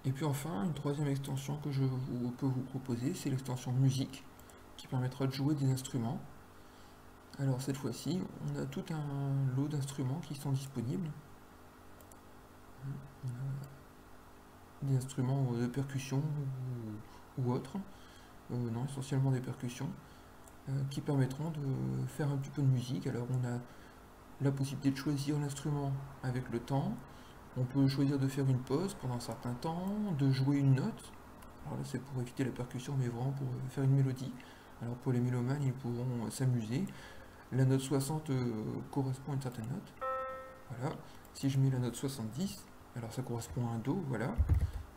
Et puis enfin, une troisième extension que peux vous proposer, c'est l'extension musique, qui permettra de jouer des instruments. Alors cette fois-ci, on a tout un lot d'instruments qui sont disponibles. On a des instruments de percussion ou autres, non, essentiellement des percussions, qui permettront de faire un petit peu de musique. Alors on a la possibilité de choisir l'instrument avec le temps. On peut choisir de faire une pause pendant un certain temps, de jouer une note. Alors là, c'est pour éviter la percussion, mais vraiment pour faire une mélodie. Alors pour les mélomanes, ils pourront s'amuser. La note 60 correspond à une certaine note. Voilà. Si je mets la note 70, alors ça correspond à un Do, voilà.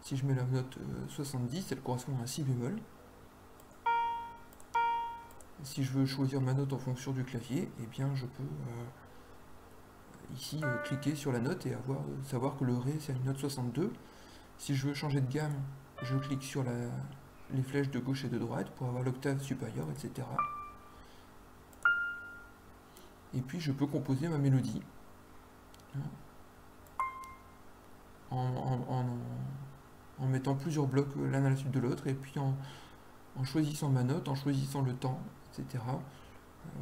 Si je mets la note 70, elle correspond à un Si bémol. Si je veux choisir ma note en fonction du clavier, eh bien je peux ici cliquer sur la note et savoir que le Ré c'est une note 62. Si je veux changer de gamme, je clique sur les flèches de gauche et de droite pour avoir l'octave supérieure, etc. Et puis je peux composer ma mélodie en mettant plusieurs blocs l'un à la suite de l'autre, et puis en choisissant ma note, en choisissant le temps, etc.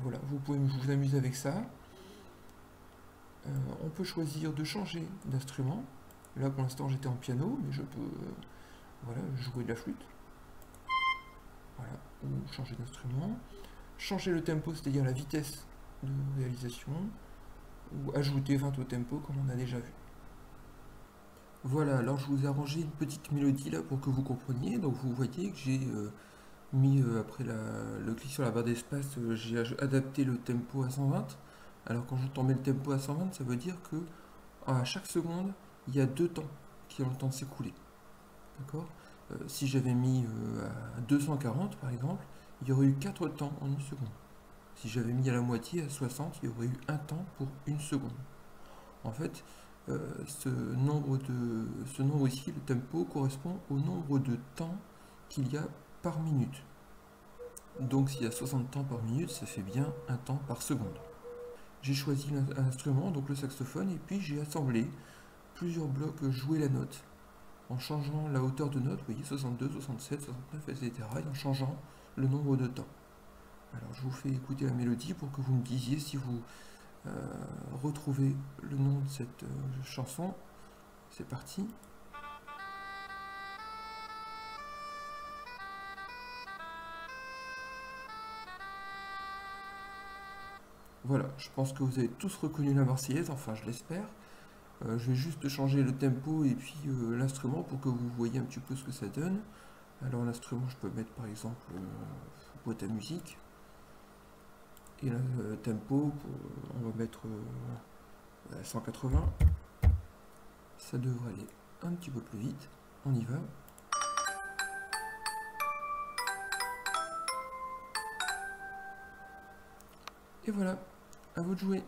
Voilà, vous pouvez vous amuser avec ça. On peut choisir de changer d'instrument. Là pour l'instant j'étais en piano, mais je peux voilà, jouer de la flûte. Voilà, ou changer d'instrument. Changer le tempo, c'est-à-dire la vitesse de réalisation, ou ajouter 20 au tempo comme on a déjà vu. Voilà, alors je vous ai arrangé une petite mélodie là pour que vous compreniez. Donc vous voyez que j'ai mis après le clic sur la barre d'espace, j'ai adapté le tempo à 120. Alors quand on met le tempo à 120, ça veut dire que à chaque seconde, il y a deux temps qui ont le temps de s'écouler. D'accord? Si j'avais mis à 240 par exemple, il y aurait eu 4 temps en une seconde. Si j'avais mis à la moitié, à 60, il y aurait eu un temps pour une seconde. En fait, ce nombre ici, le tempo, correspond au nombre de temps qu'il y a par minute. Donc s'il y a 60 temps par minute, ça fait bien un temps par seconde. J'ai choisi l'instrument, donc le saxophone, et puis j'ai assemblé plusieurs blocs jouer la note, en changeant la hauteur de note, vous voyez, 62, 67, 69, etc., et en changeant le nombre de temps. Alors je vous fais écouter la mélodie pour que vous me disiez si vous retrouvez le nom de cette chanson. C'est parti. Voilà, je pense que vous avez tous reconnu la Marseillaise, enfin je l'espère. Je vais juste changer le tempo et puis l'instrument pour que vous voyez un petit peu ce que ça donne. Alors l'instrument, je peux mettre par exemple boîte à musique. Et le tempo, on va mettre 180. Ça devrait aller un petit peu plus vite. On y va. Et voilà, à vous de jouer.